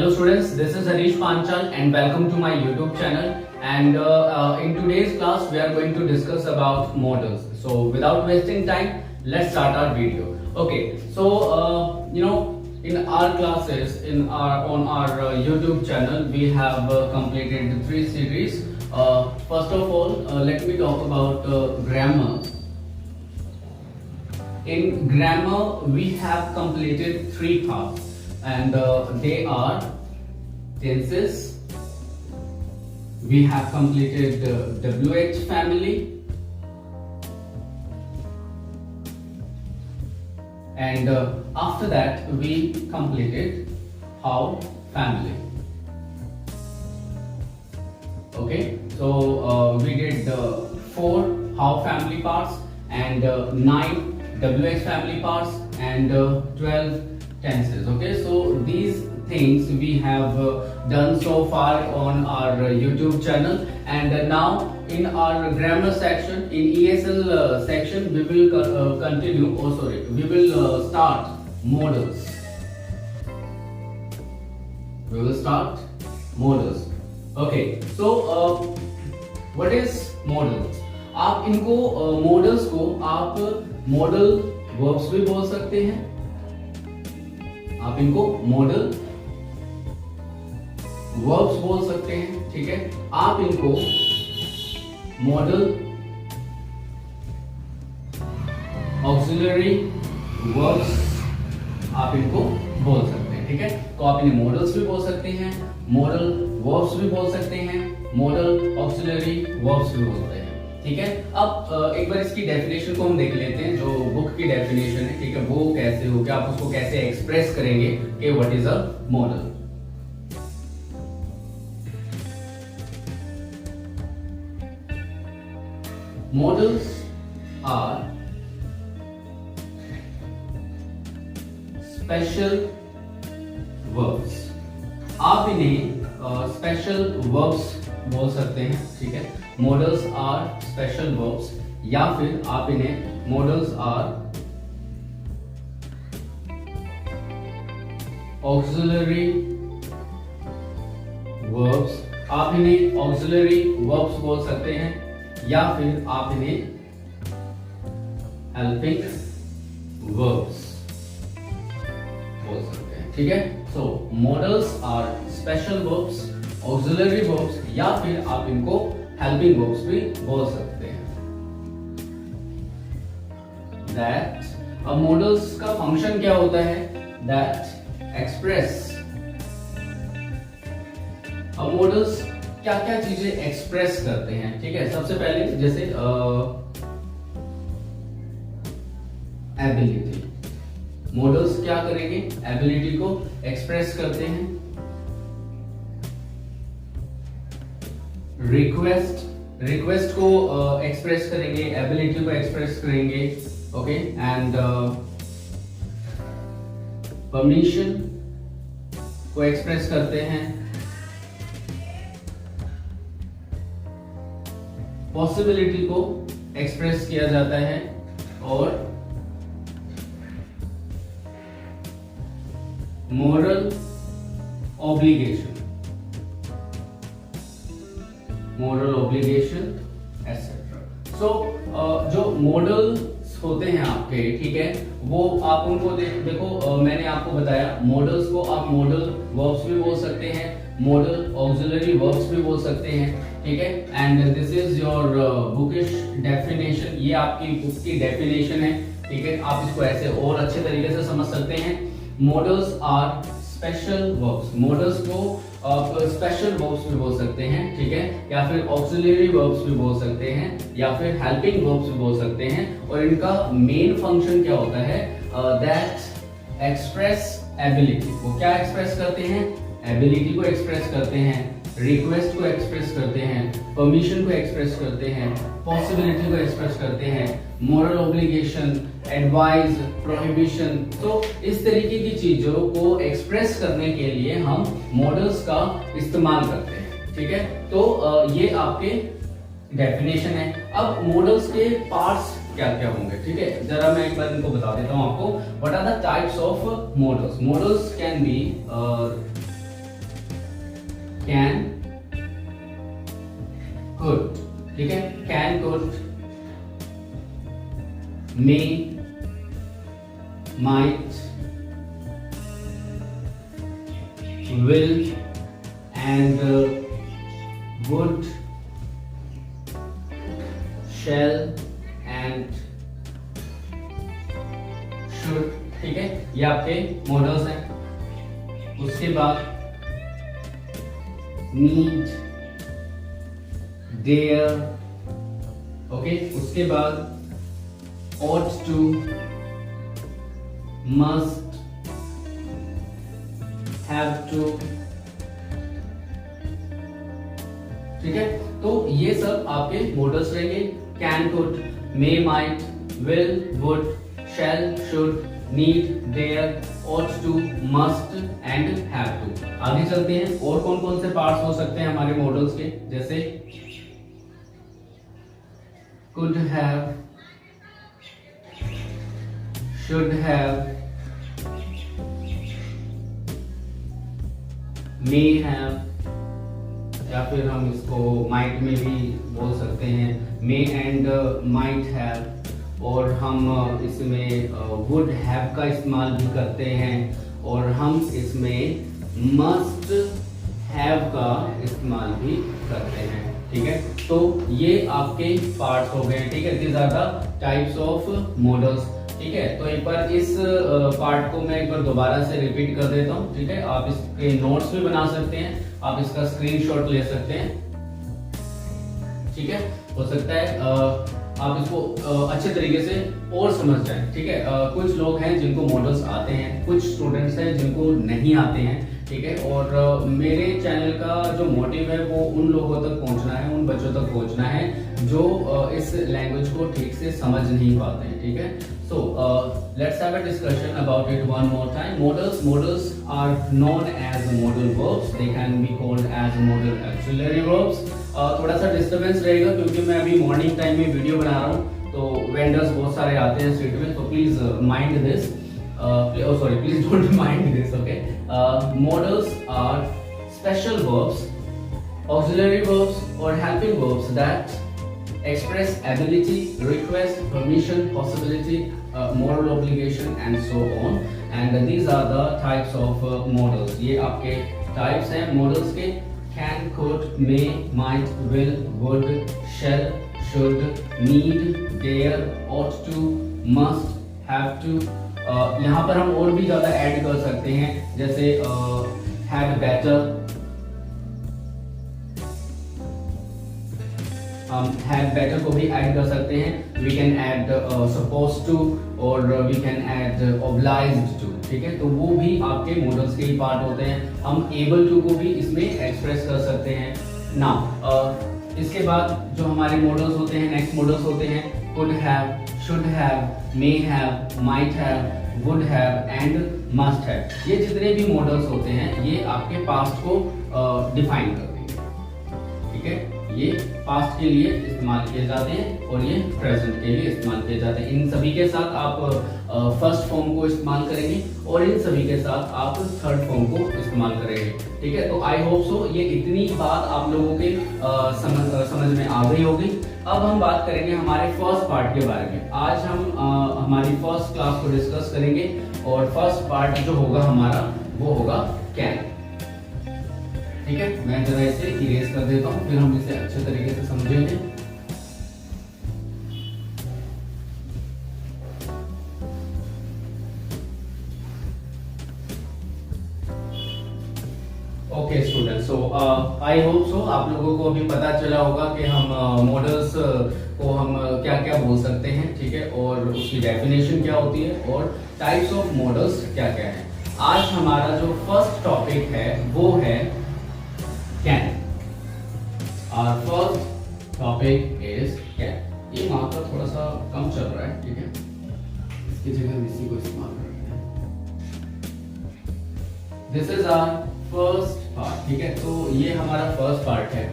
Hello students, this is Harish Panchal and welcome to my YouTube channel. And in today's class we are going to discuss about models. So without wasting time, let's start our video. Okay, so in our classes on our YouTube channel we have completed 3 series. First of all, let me talk about grammar. In grammar we have completed 3 parts. And they are tenses. We have completed WH family, and after that we completed how family. Okay, so we did 4 how family parts and 9 WH family parts and 12 tenses. Okay, so these things we have done so far on our YouTube channel, and now in our grammar section, in ESL section, we will continue. We will start modals. We will start modals. Okay, so what is modals? आप इनको modals को आप modal verbs भी बोल सकते हैं. आप इनको मॉडल वर्ब्स बोल सकते हैं, ठीक है. आप इनको मॉडल ऑक्सिलरी वर्ब्स आप इनको बोल सकते हैं, ठीक है. तो आप इन्हें मॉडल्स भी बोल सकते हैं, मॉडल वर्ब्स भी बोल सकते हैं, मॉडल ऑक्सिलरी वर्ब्स भी बोल सकते हैं, ठीक है. अब एक बार इसकी डेफिनेशन को हम देख लेते हैं, जो बुक की डेफिनेशन है, ठीक है. वो कैसे हो, क्या आप उसको कैसे एक्सप्रेस करेंगे कि what is a modal. Modals are special verbs. आप इन्हें स्पेशल वर्ब्स बोल सकते हैं, ठीक है. मॉडल्स आर स्पेशल वर्ब्स, या फिर आप इन्हें मॉडल्स आर ऑक्सिलरी वर्ब्स. आप इन्हें ऑक्सिलरी वर्ब्स बोल सकते हैं, या फिर आप इन्हें हेल्पिंग वर्ब्स बोल सकते हैं, ठीक है. So modals are special verbs, auxiliary verbs, या फिर आप इनको हेल्पिंग वर्ब्स भी बोल सकते हैं. दैट अब मॉडल्स का फंक्शन क्या होता है? That express. अब मॉडल्स क्या क्या चीजें एक्सप्रेस करते हैं, ठीक है. सबसे पहले जैसे एबिलिटी. मॉडल्स क्या करेंगे? एबिलिटी को एक्सप्रेस करते हैं. रिक्वेस्ट को एक्सप्रेस करेंगे, एबिलिटी को एक्सप्रेस करेंगे. ओके, एंड परमिशन को एक्सप्रेस करते हैं. पॉसिबिलिटी को एक्सप्रेस किया जाता है, और मोरल ऑब्लिगेशन एटसेट्रा. सो जो मॉडल्स होते हैं आपके, ठीक है, वो आप उनको देखो मैंने आपको बताया, मॉडल्स को आप मॉडल वर्ब्स भी बोल सकते हैं, मॉडल ऑक्सिलरी वर्ब्स भी बोल सकते हैं, ठीक है. And this is your bookish definition. ये आपकी बुक की डेफिनेशन है, ठीक है. आप इसको ऐसे और अच्छे तरीके से समझ सकते हैं. Modals are special verbs. मॉडल्स को आप स्पेशल वर्ब्स भी बोल सकते हैं, ठीक है, या फिर ऑक्सिलरी वर्ब्स भी बोल सकते हैं, या फिर हेल्पिंग वर्ब्स भी बोल सकते हैं. और इनका मेन फंक्शन क्या होता है? That express ability. वो क्या एक्सप्रेस करते हैं? एबिलिटी को एक्सप्रेस करते हैं, रिक्वेस्ट को एक्सप्रेस करते हैं, परमिशन को एक्सप्रेस करते हैं, पॉसिबिलिटी को एक्सप्रेस करते हैं, मोरल ऑब्लिगेशन, एडवाइस, प्रोहिबिशन. तो इस तरीके की चीजों को एक्सप्रेस करने के लिए हम मॉडल्स का इस्तेमाल करते हैं, ठीक है. तो ये आपके डेफिनेशन है. अब मॉडल्स के पार्ट्स क्या क्या होंगे, ठीक है. जरा मैं एक बार इनको बता देता हूं आपको. What are the types of modals. Modals can be can could, ठीक है, can could, may, might, will and would, shall and should, ठीक है, ये आपके मॉडल्स हैं। उसके बाद need, dare, ओके, उसके बाद ought to, must, have to, ठीक है। तो ये सब आपके मॉडल्स रहेंगे, can could, may might, will would, shall should, need dare, ought to, must and have to। आगे चलते हैं, और कौन कौन से पार्ट्स हो सकते हैं हमारे मॉडल्स के, जैसे could have, should have, may have, या फिर हम इसको might में भी बोल सकते हैं, may and might have, और हम इसमें would have का इस्तेमाल भी करते हैं, और हम इसमें must have का इस्तेमाल भी करते हैं, ठीक है। तो ये आपके पार्ट्स हो गए, ठीक है, these are the types of modals, ठीक है। तो एक बार इस पार्ट को मैं एक बार दोबारा से रिपीट कर देता हूँ, ठीक है। आप इसके नोट्स भी बना सकते हैं, आप इसका स्क्रीनशॉट ले सकते हैं, ठीक है। हो सकता है आप इसको अच्छे तरीके से और समझ जाएं, ठीक है। कुछ लोग हैं जिनको मॉडल्स आते हैं, कुछ स्टूडेंट्स हैं जिनको नहीं आते हैं, ठीक है। और मेरे चैनल का जो मोटिव है वो उन लोगों तक पहुंचना है, उन बच्चों तक पहुंचना है जो इस लैंग्वेज को ठीक से समझ नहीं पाते हैं, ठीक है। So let's have a discussion about it one more time. Modals are known as modal verbs. They can be called as modal auxiliary verbs. थोड़ा सा डिस्टर्बेंस रहेगा क्योंकि मैं अभी मॉर्निंग टाइम में वीडियो बना रहा हूँ, तो वेंडर्स बहुत सारे आते हैं स्ट्रीट में, तो please mind this, please don't mind this, okay. Modals are special verbs, auxiliary verbs or helping verbs that express ability, request, permission, possibility, moral obligation and so on, and these are the types of modals. ये आपके types हैं modals के, can, could, may, might, will, would, shall, should, need, dare, ought to, must, have to। यहाँ पर हम और भी ज्यादा ऐड कर सकते हैं, जैसे had better, हम had better को भी ऐड कर सकते हैं, we can add supposed to और we can add obliged to, ठीक है। तो वो भी आपके मॉडल्स के ही पार्ट होते हैं। हम able to को भी इसमें एक्सप्रेस कर सकते हैं। नाउ इसके बाद जो हमारे मॉडल्स होते हैं, नेक्स्ट मॉडल्स होते हैं could have, should have, may have, might have, would have and must have। ये जितने भी मॉडल्स होते हैं ये आपके पास्ट को डिफाइन करते हैं, ठीक है। ये पास्ट के लिए इस्तेमाल किए जाते हैं और ये प्रेजेंट के लिए इस्तेमाल किए जाते हैं। इन सभी के साथ आप फर्स्ट फॉर्म को इस्तेमाल करेंगे और इन सभी के साथ आप थर्ड फॉर्म को इस्तेमाल करेंगे, ठीक है। तो आई होप सो ये इतनी बात आप लोगों के समझ में आ गई होगी। अब हम बात करेंगे हमारे फर्स्ट पार्ट के बारे में। आज हम हमारी फर्स्ट क्लास को डिस्कस करेंगे और फर्स्ट पार्ट जो होगा हमारा वो होगा कैन, ठीक है। मैं जरा इसे इरेज कर देता हूं, फिर हम इसे अच्छे तरीके से समझेंगे। Okay student, so I hope so आप लोगों को अभी पता चला होगा कि हम मॉडल्स को हम क्या क्या बोल सकते हैं, ठीक है, और उसकी डेफिनेशन क्या होती है और टाइप्स ऑफ मॉडल्स क्या क्या है। आज हमारा जो फर्स्ट टॉपिक है वो है can. Our first topic is can। ये मार्कर थोड़ा सा कम चल रहा है, ठीक है, इसकी जगह हम इसी को इस्तेमाल करते हैं। This is our first part, ठीक है। तो ये हमारा फर्स्ट पार्ट है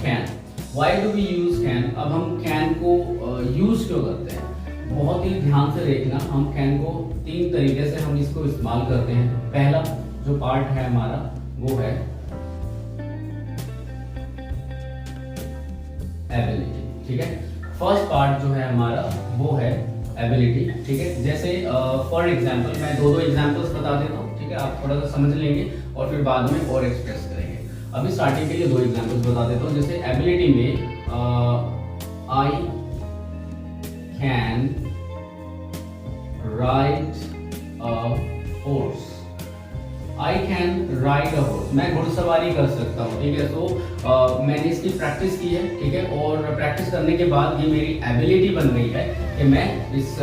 can। Why do we use can? अब हम can को यूज क्यों करते हैं, बहुत ही ध्यान से देखना। हम can को तीन तरीके से हम इसको इस्तेमाल करते हैं। पहला जो पार्ट है हमारा वो है ठीक है। फर्स्ट पार्ट जो है हमारा वो है एबिलिटी, ठीक है। जैसे फॉर एग्जांपल मैं दो एग्जांपल्स बता देता हूँ, ठीक है, आप थोड़ा सा समझ लेंगे और फिर बाद में और एक्सप्रेस करेंगे। अभी स्टार्टिंग के लिए दो एग्जांपल्स बता देता हूँ। जैसे एबिलिटी में I can ride a horse, I can ride a horse, मैं घुड़सवारी कर सकता हूँ, ठीक है। तो मैंने इसकी प्रैक्टिस की है, ठीक है, और प्रैक्टिस करने के बाद ये मेरी एबिलिटी बन गई है कि मैं इस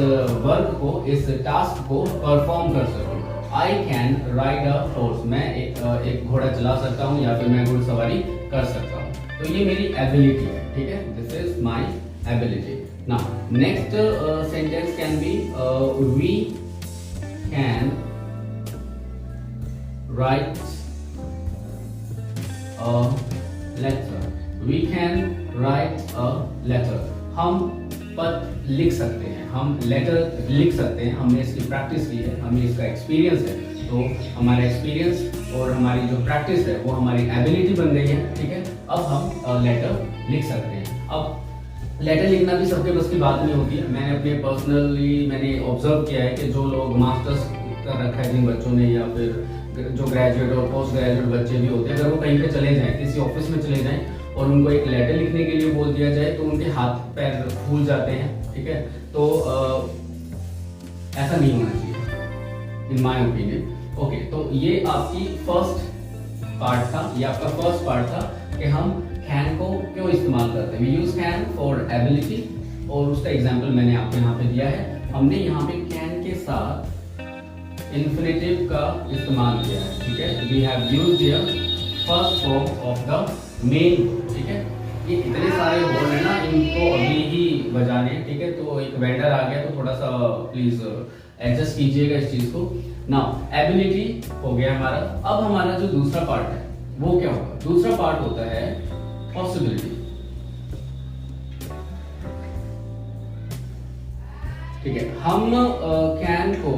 वर्क को, इस टास्क को परफॉर्म कर सकूँ। I can ride a horse, मैं एक घोड़ा चला सकता हूँ या फिर मैं घुड़सवारी कर सकता हूँ। तो ये मेरी एबिलिटी है, ठीक है, this is my ability. Now next sentence can be we can write a letter, we can write a letter, हम पत्र लिख सकते हैं, हम लेटर लिख सकते हैं। हमने इसकी प्रैक्टिस की है, हमें इसका एक्सपीरियंस है, तो हमारा एक्सपीरियंस और हमारी जो प्रैक्टिस है वो हमारी एबिलिटी बन गई है, ठीक है। अब हम लेटर लिख सकते हैं। अब लेटर लिखना भी सबके बस की बात नहीं होती है। मैंने अपने पर्सनली मैंने ऑब्जर्व किया है कि जो लोग मास्टर्स कर रखा है जिन बच्चों ने, या फिर जो ग्रेजुएट और पोस्ट ग्रेजुएट बच्चे भी होते हैं, अगर वो कहीं पे चले जाएं, किसी ऑफिस में चले जाएं और उनको एक लेटर लिखने के लिए बोल दिया जाए तो उनके हाथ पैर फूल जाते हैं, ठीक है। तो ऐसा नहीं होना चाहिए इन माय ओपिनियन। ओके, तो ये आपकी फर्स्ट पार्ट था, ये आपका फर्स्ट पार्ट था कि हम कैन को क्यों इस्तेमाल करते हैं। We use can for ability, और उसका एग्जाम्पल मैंने आपको यहाँ पे दिया है। हमने यहाँ पे कैन के साथ इन्फिनेटिव का इस्तेमाल किया है, ठीक है। We have used here first form of the main, ठीक है। ये इतने सारे वर्ड है ना, इनको अभी ही बजाने, ठीक है। तो एक वेंडर आ गया तो थोड़ा सा प्लीज एडजस्ट कीजिएगा इस चीज को। नाउ एबिलिटी हो गया हमारा। अब हमारा जो दूसरा पार्ट है वो क्या होगा? दूसरा पार्ट होता है पॉसिबिलिटी, ठीक है। हम कैन को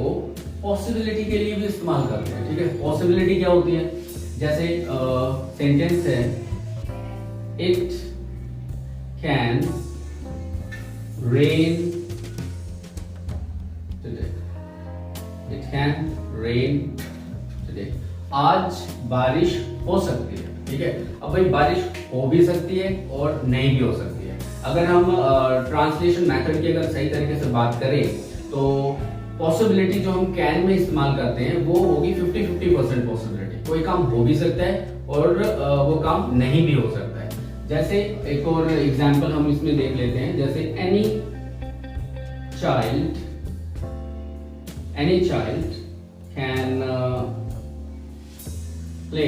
पॉसिबिलिटी के लिए भी इस्तेमाल करते हैं, ठीक है। पॉसिबिलिटी क्या होती है? जैसे सेंटेंस है it can rain today, it can rain today, आज बारिश हो सकती है, ठीक है। अब भाई बारिश हो भी सकती है और नहीं भी हो सकती है। अगर हम ट्रांसलेशन मेथड की अगर सही तरीके से बात करें तो पॉसिबिलिटी जो हम कैन में इस्तेमाल करते हैं वो होगी 50-50% पॉसिबिलिटी। कोई काम हो भी सकता है और वो काम नहीं भी हो सकता है। जैसे एक और एग्जांपल हम इसमें देख लेते हैं। जैसे any child can play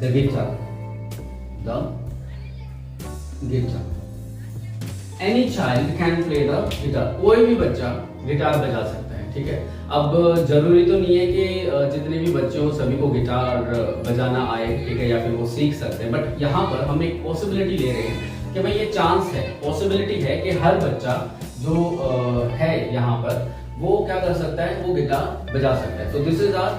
the guitar, any child can play the guitar, कोई भी बच्चा गिटार बजा सकता है, ठीक है। अब जरूरी तो नहीं है कि जितने भी बच्चे हो सभी को गिटार बजाना आए, ठीक है, या फिर वो सीख सकते हैं। बट यहाँ पर हम एक पॉसिबिलिटी ले रहे हैं कि भाई ये चांस है, पॉसिबिलिटी है कि हर बच्चा जो है यहाँ पर वो क्या कर सकता है, वो गिटार बजा सकता है। तो दिस इज आवर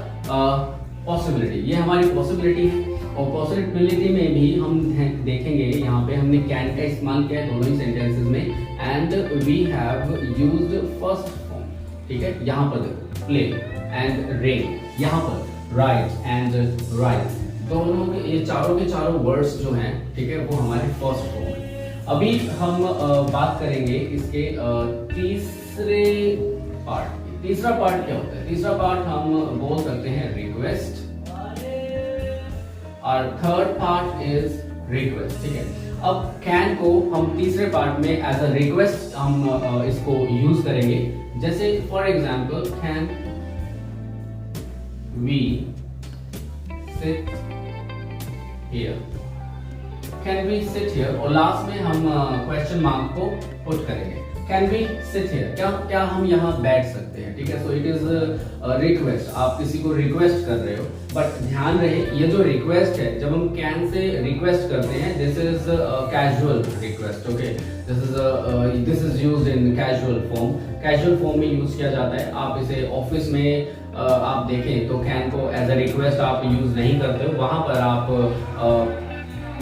पॉसिबिलिटी, ये हमारी पॉसिबिलिटी है। और पॉसिबिलिटी में भी हम देखेंगे यहाँ पे हमने कैन का इस्तेमाल किया है दोनों ही सेंटेंसेस में, and we have used first form, ठीक है। यहाँ पर प्ले एंड रेन, यहाँ पर राइट एंड राइट, दोनों के ये चारों के चारों वर्ड्स जो हैं, ठीक है, वो हमारे फर्स्ट फॉर्म है। अभी हम बात करेंगे इसके तीसरे पार्ट की। तीसरा पार्ट क्या होता है? तीसरा पार्ट हम बोल सकते हैं रिक्वेस्ट, और थर्ड पार्ट इज रिक्वेस्ट, ठीक है। अब कैन को हम तीसरे पार्ट में एज अ रिक्वेस्ट हम इसको यूज करेंगे। जैसे for example can we sit here, can we sit here, और लास्ट में हम क्वेश्चन मार्क को पुट करेंगे। कैन वी सिट हियर, क्या हम यहाँ बैठ सकते हैं, ठीक है। सो इट इज रिक्वेस्ट, आप किसी को रिक्वेस्ट कर रहे हो, बट ध्यान रहे ये जो रिक्वेस्ट है, जब हम कैन से रिक्वेस्ट करते हैं, this is casual request, okay, this is used in casual form. Casual form में यूज किया जाता है। आप इसे ऑफिस में आप देखें तो कैन को एज अ रिक्वेस्ट आप यूज नहीं करते हो, वहां पर आप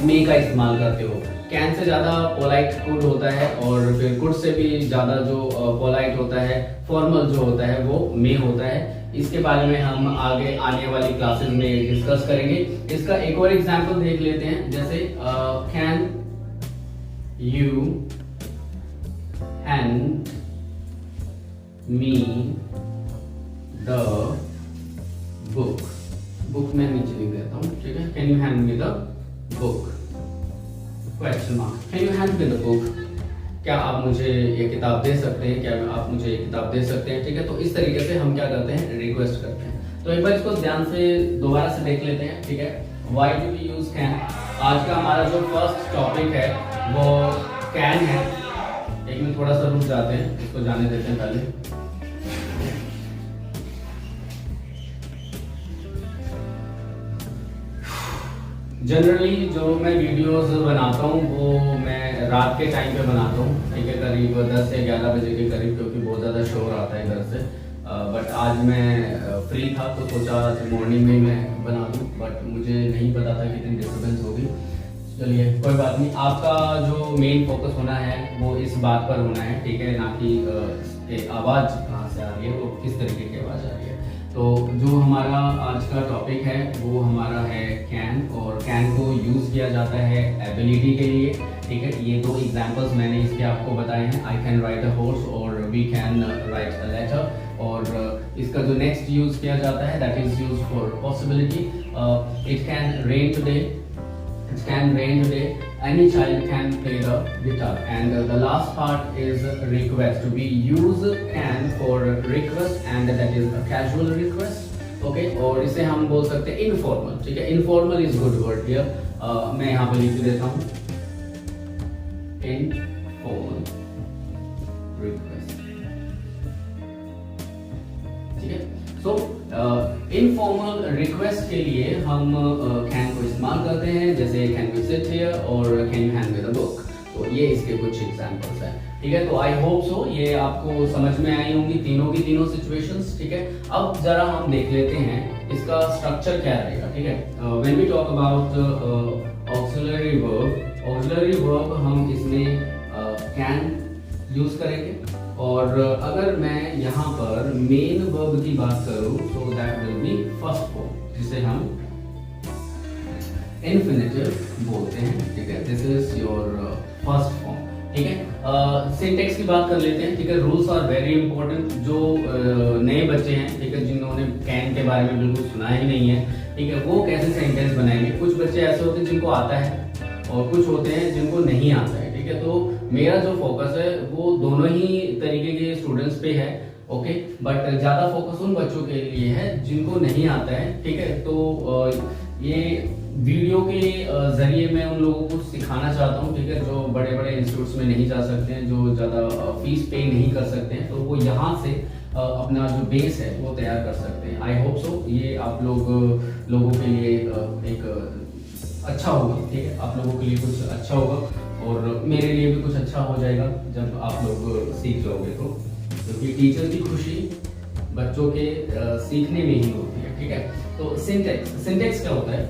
मे का इस्तेमाल करते हो। कैन से ज़्यादा पोलाइट कुड होता है, और फिर कुड से भी ज़्यादा जो पोलाइट होता है, फॉर्मल जो होता है वो मे होता है। इसके बारे में हम आगे आने वाली क्लासेस में डिस्कस करेंगे। इसका एक और एग्जांपल देख लेते हैं, जैसे can you hand me the book. Book मैं नीचे लिख देता हूँ, ठीक है। Can you hand me the book, question mark. Can you hand me the book, क्या आप मुझे ये किताब दे सकते हैं, क्या आप मुझे ये किताब दे सकते हैं, ठीक है। तो इस तरीके से हम क्या करते हैं, रिक्वेस्ट करते हैं। तो एक बार इसको ध्यान से दोबारा से देख लेते हैं, ठीक है। Why do we use can. आज का हमारा जो फर्स्ट टॉपिक है वो कैन है। एक मिनट थोड़ा सा रुक जाते हैं, इसको जाने देते हैं पहले। जनरली जो मैं वीडियोस बनाता हूँ वो मैं रात के टाइम पे बनाता हूँ, ठीक है, करीब 10 से 11 बजे के करीब, क्योंकि बहुत ज़्यादा शोर आता है इधर से। बट आज मैं फ्री था तो सोचा मॉर्निंग में मैं बना दूँ, बट मुझे नहीं पता था कितनी डिस्टर्बेंस होगी। चलिए कोई बात नहीं, आपका जो मेन फोकस होना है वो इस बात पर होना है, ठीक है, ना कि आवाज़ कहाँ से आ रही है, वो किस तरीके की आवाज़ आ रही है। तो जो हमारा आज का टॉपिक है वो हमारा है कैन, और कैन को यूज़ किया जाता है एबिलिटी के लिए, ठीक है। ये दो एग्जांपल्स मैंने इसके आपको बताए हैं, I can right a horse और we can right a letter. और इसका जो नेक्स्ट यूज़ किया जाता है that is use for possibility. It can rain today, it can rain today, any child can play the guitar. And the last part is request. We use can for request, and that is a casual request, okay। और इसे हम बोल सकते हैं informal, ठीक है। informal is good word here। मैं यहाँ पे लिख देता हूँ informal request, ठीक है। सो इनफॉर्मल रिक्वेस्ट के लिए हम कैन को इस्तेमाल करते हैं, जैसे कैन वी सिट हियर और can you hand me the book. तो ये इसके कुछ एग्जांपल्स हैं, ठीक है। तो आई होप सो ये आपको समझ में आई होंगी तीनों की तीनों सिचुएशंस, ठीक है। अब जरा हम देख लेते हैं इसका स्ट्रक्चर क्या रहेगा, ठीक है। When we talk about auxiliary verb हम इसमें कैन यूज करेंगे। और अगर मैं यहाँ पर मेन वर्ब की बात करूँ तो that will be first form, जिसे हम इन्फिनिटिव बोलते हैं, ठीक है। This is your first form, ठीक है। सिंटेक्स की बात कर लेते हैं, ठीक है। Rules are very important. जो नए बच्चे हैं, ठीक है, जिन्होंने कैन के बारे में बिल्कुल सुना ही नहीं है, ठीक है, वो कैसे सेंटेंस बनाएंगे। कुछ बच्चे ऐसे होते हैं जिनको आता है और कुछ होते हैं जिनको नहीं आता है, ठीक है। तो मेरा जो फोकस है वो दोनों ही तरीके के स्टूडेंट्स पे है, ओके। बट ज्यादा फोकस उन बच्चों के लिए है जिनको नहीं आता है, ठीक है। तो ये वीडियो के जरिए मैं उन लोगों को सिखाना चाहता हूँ, ठीक है, जो बड़े बड़े इंस्टीट्यूट्स में नहीं जा सकते हैं, जो ज़्यादा फीस पे नहीं कर सकते हैं, तो वो यहाँ से अपना जो बेस है वो तैयार कर सकते हैं। आई होप सो ये आप लोगों के लिए एक अच्छा होगा, ठीक है। आप लोगों के लिए कुछ अच्छा होगा और मेरे लिए भी कुछ अच्छा हो जाएगा जब आप लोग सीख जाओगे तो, क्योंकि टीचर की खुशी बच्चों के सीखने में ही होती है, ठीक है। तो सिंटेक्स क्या होता है।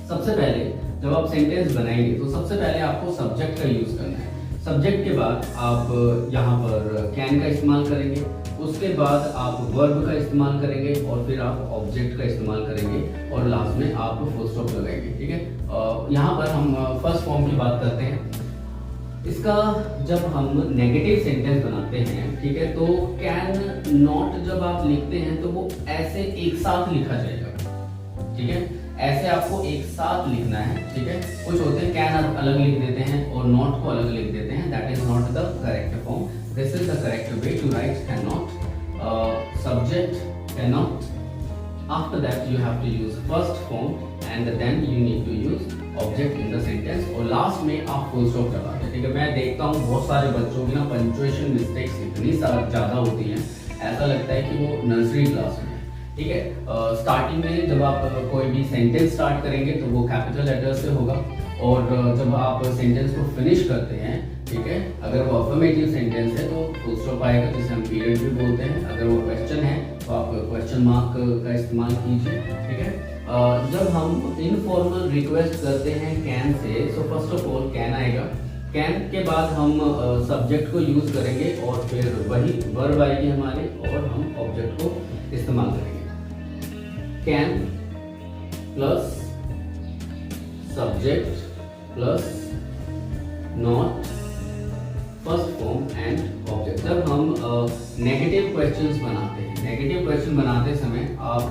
सबसे पहले जब आप सेंटेंस बनाएंगे तो सबसे पहले आपको सब्जेक्ट का यूज करना है। सब्जेक्ट के बाद आप यहाँ पर कैन का इस्तेमाल करेंगे, उसके बाद आप वर्ब का इस्तेमाल करेंगे और फिर आप ऑब्जेक्ट का इस्तेमाल करेंगे और लास्ट में आप फुल स्टॉप लगाएंगे, ठीक है। यहाँ पर हम फर्स्ट फॉर्म की बात करते हैं। इसका जब हम नेगेटिव सेंटेंस बनाते हैं, ठीक है, तो कैन नॉट जब आप लिखते हैं तो वो ऐसे एक साथ लिखा जाएगा, ठीक है। ऐसे आपको एक साथ लिखना है, ठीक है। कुछ होते हैं कैन अलग लिख देते हैं और नॉट को अलग लिख देते हैं, that is not the correct form. This is the correct way to write can not, subject can not, after that you have to use first form and then you need to use object in the sentence और last में आप full stop लगाते हैं, ठीक है। मैं देखता हूँ बहुत सारे बच्चों की ना पंक्चुएशन मिस्टेक्स इतनी ज़्यादा होती हैं, ऐसा लगता है कि वो नर्सरी क्लास में, ठीक है। स्टार्टिंग में जब आप कोई भी सेंटेंस स्टार्ट करेंगे तो वो कैपिटल लेटर से होगा, और जब आप सेंटेंस को फिनिश करते हैं, ठीक है, अगर वो अफर्मेटिव सेंटेंस है तो फुल स्टॉप आएगा, जिसे हम पीरियड भी बोलते हैं। अगर वो क्वेश्चन है तो आप क्वेश्चन मार्क का इस्तेमाल कीजिए, ठीक है। जब हम इनफॉर्मल रिक्वेस्ट करते हैं can say, so first of all can आएगा, कैन के बाद हम सब्जेक्ट को यूज करेंगे और फिर वही वर्ब आएगी हमारे और हम ऑब्जेक्ट को इस्तेमाल करेंगे। Can plus subject plus not first form and object. जब हम नेगेटिव क्वेश्चंस बनाते हैं, नेगेटिव क्वेश्चन बनाते समय आप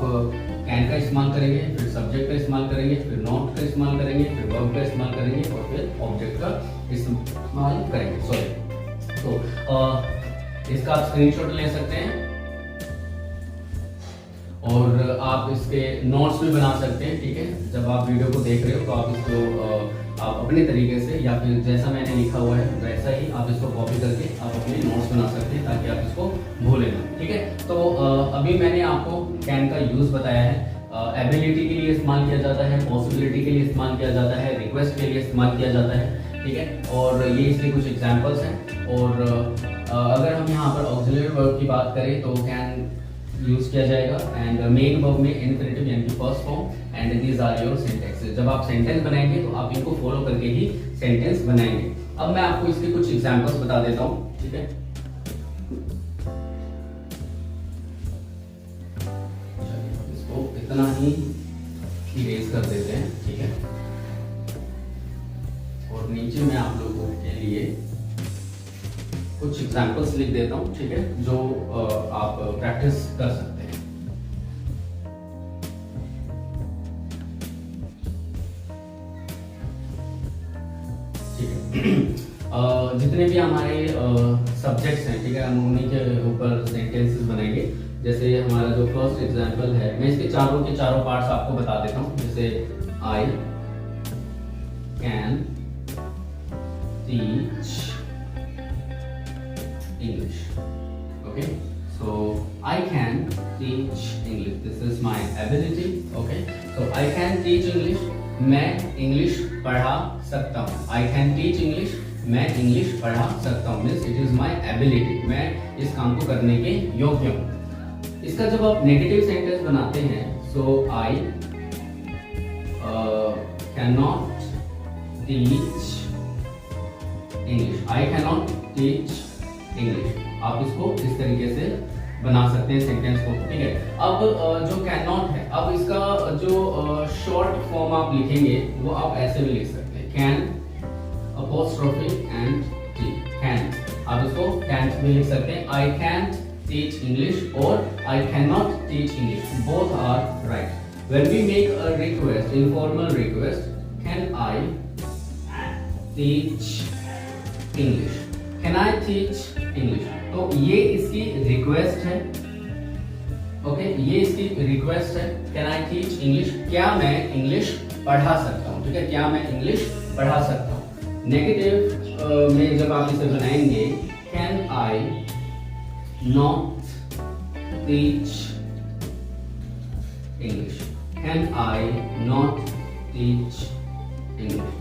कैन का इस्तेमाल करेंगे, फिर सब्जेक्ट का इस्तेमाल करेंगे, फिर नॉट का इस्तेमाल करेंगे, फिर वर्ब का इस्तेमाल करेंगे और फिर ऑब्जेक्ट का इस्तेमाल करेंगे। सॉरी, तो इसका आप स्क्रीनशॉट ले सकते हैं और आप इसके नोट्स भी बना सकते हैं, ठीक है। जब आप वीडियो को देख रहे हो तो आप इसको आप अपने तरीके से या फिर जैसा मैंने लिखा हुआ है वैसा ही आप इसको कॉपी करके आप अपने नोट्स बना सकते हैं ताकि आप इसको भूलें ना, ठीक है। तो अभी मैंने आपको कैन का यूज बताया है। एबिलिटी के लिए इस्तेमाल किया जाता है, पॉसिबिलिटी के लिए इस्तेमाल किया जाता है, रिक्वेस्ट के लिए इस्तेमाल किया जाता है, ठीक है। और ये इसके कुछ एग्जाम्पल्स हैं। और अगर हम यहाँ पर ऑक्सिलरी वर्ब की बात करें तो कैन यूज किया जाएगा एंड मेन वर्ब में इन्फिनिटिव यानी कि first form and these are your sentences. जब आप सेंटेंस बनाएंगे तो आप इनको फॉलो करके ही सेंटेंस बनाएंगे। अब मैं आपको इसके कुछ एग्जांपल्स बता देता हूं, ठीक है। इसको इतना ही इरेज कर देते हैं, ठीक है। और नीचे मैं आप लोगों के लिए कुछ एग्जांपल्स लिख देता हूं, ठीक है, जो आप प्रैक्टिस कर सकते हैं। ठीक है। जितने भी हमारे सब्जेक्ट्स हैं, ठीक है, हम उन्हीं के ऊपर सेंटेंसेस बनाएंगे। जैसे हमारा जो फर्स्ट एग्जांपल है, मैं इसके चारों के चारों पार्ट्स आपको बता देता हूं। जैसे I can teach English. Okay, so I can teach English. This is my ability. Okay, so I can teach English. मैं English पढ़ा सकता हूँ। I can teach English. मैं English पढ़ा सकता हूँ। Means it is my ability. मैं इस काम को करने के योग्य हूँ। इसका जब आप नेगेटिव सेंटेंस बनाते हैं, so I cannot teach English. I cannot teach English. आप इसको इस तरीके से बना सकते हैं सेंटेंस को, ठीक है। अब जो कैन नॉट है, अब इसका जो शॉर्ट फॉर्म आप लिखेंगे वो आप ऐसे भी लिख सकते हैं, can apostrophe and T, can. आप इसको कैंट भी लिख सकते हैं। आई कैंट टीच इंग्लिश और I can not teach English, both are right. When we make a request, informal request, can I teach English, can I teach English, तो ये इसकी रिक्वेस्ट है। ओके, ये इसकी रिक्वेस्ट है, कैन आई टीच इंग्लिश, क्या मैं इंग्लिश पढ़ा सकता हूँ, ठीक है, क्या मैं इंग्लिश पढ़ा सकता हूँ। नेगेटिव में जब आप इसे बनाएंगे, can I not teach English, can I not teach English,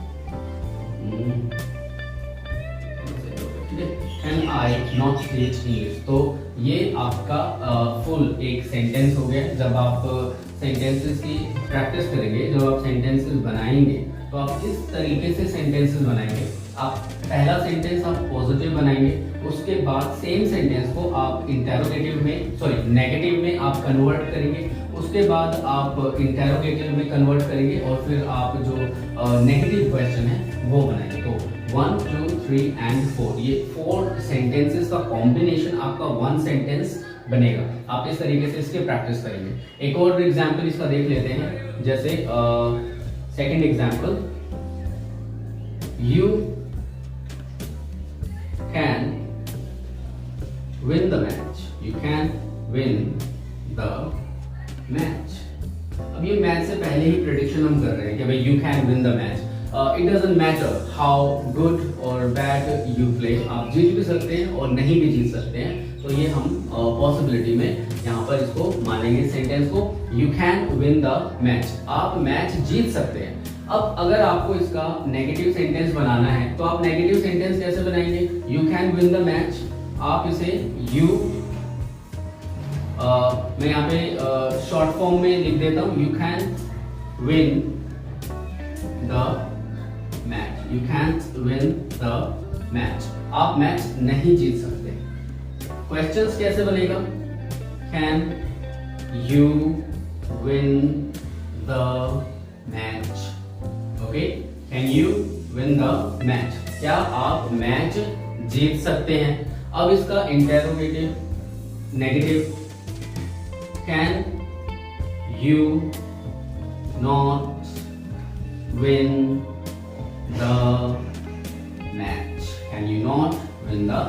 can I not teach English. तो ये आपका फुल एक सेंटेंस हो गया। जब आप सेंटेंसेस की प्रैक्टिस करेंगे, जब आप सेंटेंसेस बनाएंगे तो आप इस तरीके से सेंटेंसेस बनाएंगे। आप पहला सेंटेंस आप पॉजिटिव बनाएंगे, उसके बाद सेम सेंटेंस को आप इंटेरोगेटिव में, सॉरी नेगेटिव में आप कन्वर्ट करेंगे, उसके बाद आप इंटेरोगेटिव में कन्वर्ट करेंगे और फिर आप जो नेगेटिव क्वेश्चन है वो बनाएंगे। तो 1, 2, 3 एंड 4, ये 4 सेंटेंसेस का कॉम्बिनेशन आपका 1 सेंटेंस बनेगा। आप इस तरीके से इसके प्रैक्टिस करेंगे। एक और एग्जांपल इसका देख लेते हैं। जैसे second example, you can win the match, you can win the match. अब ये मैच से पहले ही प्रेडिक्शन हम कर रहे हैं कि भाई you can win the match. It doesn't matter how good और बैड यू प्ले, आप जीत भी सकते हैं और नहीं भी जीत सकते हैं। तो ये हम पॉसिबिलिटी में यहाँ पर इसको मानेंगे सेंटेंस को, you can win the match, आप मैच जीत सकते हैं। अब अगर आपको इसका नेगेटिव सेंटेंस बनाना है तो आप नेगेटिव सेंटेंस कैसे बनाएंगे? You can win the match, आप इसे यू, मैं यहाँ पे शॉर्ट फॉर्म में लिख देता हूँ, you can win the match, you can win the match, आप मैच नहीं जीत सकते। क्वेश्चंस कैसे बनेगा, can you win the match, okay, can you win the match, क्या आप मैच जीत सकते हैं। अब इसका interrogative negative, can you not win the match, can you not win the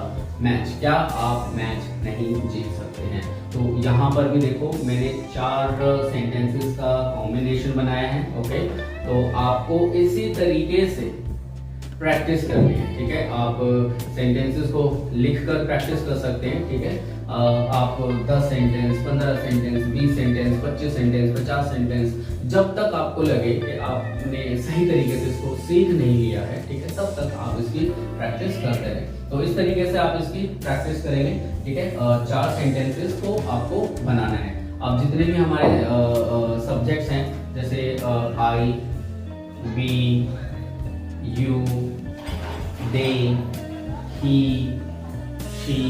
match, क्या आप मैच नहीं जीत सकते हैं। तो यहाँ पर भी देखो मैंने 4 सेंटेंसेस का कॉम्बिनेशन बनाया है, ओके। तो आपको इसी तरीके से प्रैक्टिस करनी है, ठीक है। आप सेंटेंसेस को लिखकर प्रैक्टिस कर सकते हैं, ठीक है। आप 10 sentence, 15 sentence, 20 sentence, 25 sentence, 50 sentence, जब तक आपको लगे कि आपने सही तरीके से इसको सीख नहीं लिया है, ठीक है, तब तक आप इसकी प्रैक्टिस करते रहें। तो इस तरीके से आप इसकी प्रैक्टिस करेंगे, ठीक है। 4 सेंटेंसेस को आपको बनाना है। अब जितने भी हमारे सब्जेक्ट्स हैं, जैसे I, we, you, they, he, she,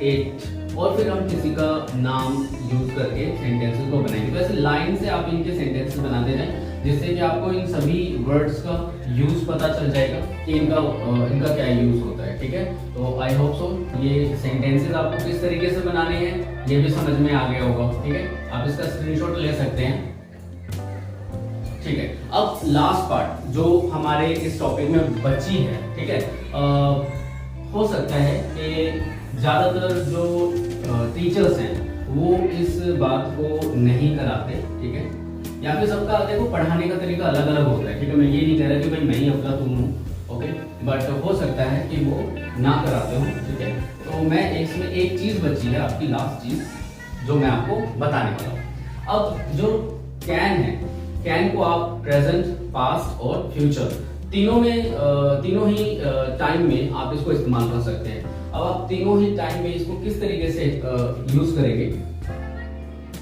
it, और फिर हम किसी का नाम यूज करके सेंटेंसेस को बनाएंगे। तो ऐसे लाइन से आप इनके सेंटेंसेस बनाते जाएं, जिससे कि आपको इन सभी वर्ड्स का यूज पता चल जाएगा कि इनका क्या यूज होता है, ठीक है। तो आई होप सो ये सेंटेंसेस आपको किस तरीके से बनाने हैं ये भी समझ में आ गया होगा, ठीक है। आप इसका स्क्रीनशॉट ले सकते हैं, ठीक है। अब लास्ट पार्ट जो हमारे इस टॉपिक में बची है, ठीक है। हो सकता है कि ज्यादातर जो टीचर्स हैं वो इस बात को नहीं कराते, ठीक है, या फिर सबका देखो पढ़ाने का तरीका अलग अलग होता है, ठीक है। मैं ये नहीं कह रहा कि भाई मैं ही अफलातून हूँ, ओके, बट हो सकता है कि वो ना कराते हो, ठीक है। तो मैं इसमें एक चीज बची है, आपकी लास्ट चीज जो मैं आपको बताने वाला हूँ। अब जो कैन है, कैन को आप प्रेजेंट, पास्ट और फ्यूचर तीनों ही टाइम में आप इसको इस्तेमाल कर सकते हैं। अब आप तीनों ही टाइम में इसको किस तरीके से यूज करेंगे,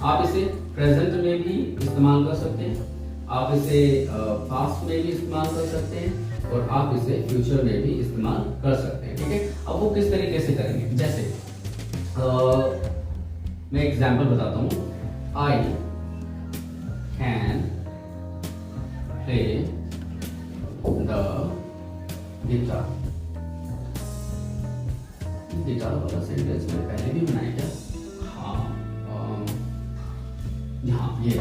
आप इसे प्रेजेंट में भी इस्तेमाल कर सकते हैं, आप इसे पास्ट में भी इस्तेमाल कर सकते हैं, और आप इसे फ्यूचर में भी इस्तेमाल कर सकते हैं, ठीक है। अब वो किस तरीके से करेंगे, जैसे मैं एग्जांपल बताता हूँ, I can play the guitar. Guitar वाला सेंटेंस मैंने पहले भी बनाया क्या, हाँ ये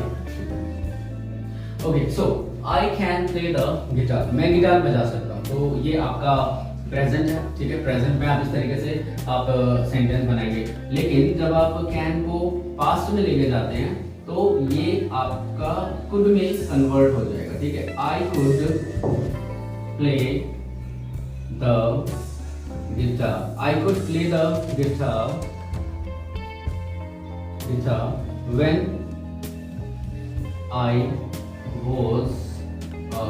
okay. So I can play the guitar, मैं गिटार बजा सकता हूँ। तो ये आपका प्रेजेंट है, ठीक है। प्रेजेंट में आप इस तरीके से आप सेंटेंस बनाएंगे। लेकिन जब आप कैन को पास्ट में लेके जाते हैं तो ये आपका कुड में कन्वर्ट हो जाएगा, ठीक है। I could play the guitar, I could play the guitar when I was a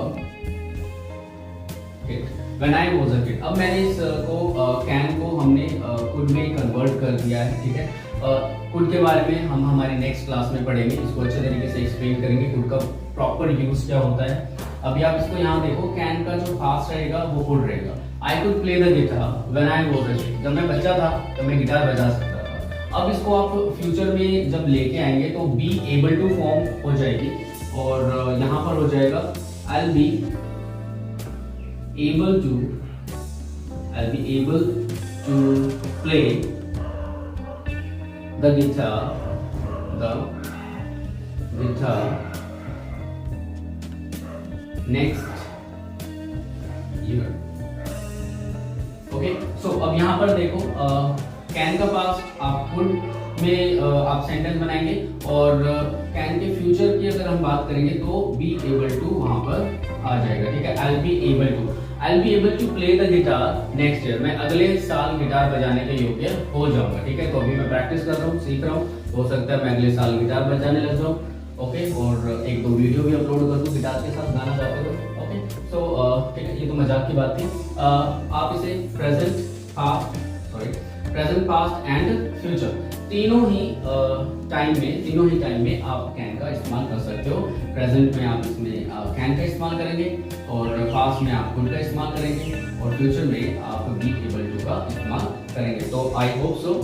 kid. When I was a kid. अब मैंने इसको कैन को हमने कुड में कन्वर्ट कर दिया है, ठीक है। कुड के बारे में हम हमारी नेक्स्ट क्लास में पढ़ेंगे, इसको अच्छे तरीके से एक्सप्लेन करेंगे कुड का प्रॉपर यूज क्या होता है। अभी आप इसको यहाँ देखो, कैन का जो पास्ट रहेगा वो कुड रहेगा। I could play the guitar when I was a kid, जब मैं बच्चा था तब मैं गिटार बजा सकता था। अब इसको आप फ्यूचर में जब लेके आएंगे तो बी एबल टू फॉर्म हो जाएगी, और यहाँ पर हो जाएगा I'll be able to play the guitar next year. Okay, so अब यहाँ पर देखो कैन का पास्ट आप कुड में आप सेंटेंस बनाएंगे, और कैन के फ्यूचर की अगर हम बात करेंगे तो बी एबल टू वहां पर आ जाएगा, ठीक है। I'll be able to play the guitar next year, मैं अगले साल गिटार बजाने के योग्य हो जाऊंगा, ठीक है। तो अभी मैं प्रैक्टिस कर रहा हूँ, सीख रहा हूँ, हो सकता है मैं अगले साल गिटार बजाने लग जाऊँ, ओके। और 1-2 वीडियो भी अपलोड कर दूँ गिटार के साथ गाना गाते हुए, ओके। सो ठीक है, ये तो मजाक की बात थी। आप इसे present, past, present, past and future, तीनों ही टाइम में आप कैन का इस्तेमाल कर सकते हो। प्रेजेंट में आप इसमें कैन का इस्तेमाल करेंगे, और पास्ट में आप कुड का इस्तेमाल करेंगे, और फ्यूचर में आप बी एबल टू का इस्तेमाल करेंगे। तो आई होप सो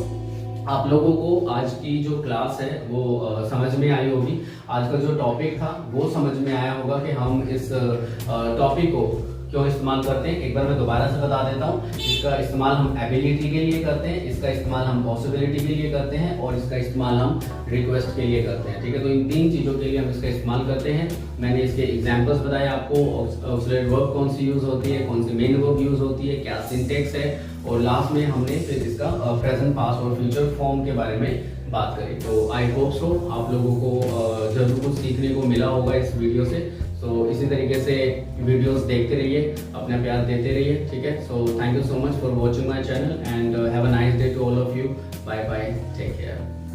आप लोगों को आज की जो क्लास है वो समझ में आई होगी। आज का जो टॉपिक था वो समझ में आया होगा कि हम इस टॉपिक को क्यों इस्तेमाल करते हैं। एक बार मैं दोबारा से बता देता हूँ, इसका इस्तेमाल हम एबिलिटी के लिए करते हैं, इसका इस्तेमाल हम पॉसिबिलिटी के लिए करते हैं, और इसका इस्तेमाल हम रिक्वेस्ट के लिए करते हैं। ठीक है, तो इन तीन चीज़ों के लिए हम इसका इस्तेमाल करते हैं। मैंने इसके एग्जाम्पल्स बताए आपको, ऑक्सिलरी वर्ब कौन सी यूज होती है, कौन सी मेन वर्ब यूज होती है, क्या सिंटेक्स है, और लास्ट में हमने फिर इसका प्रेजेंट, पास्ट और फ्यूचर फॉर्म के बारे में बात करी। तो आई होप सो आप लोगों को जरूर कुछ सीखने को मिला होगा इस वीडियो से। सो इसी तरीके से वीडियोस देखते रहिए, अपना प्यार देते रहिए। ठीक है, so thank you so much for watching my channel and have a nice day to all of you. Bye bye, take care.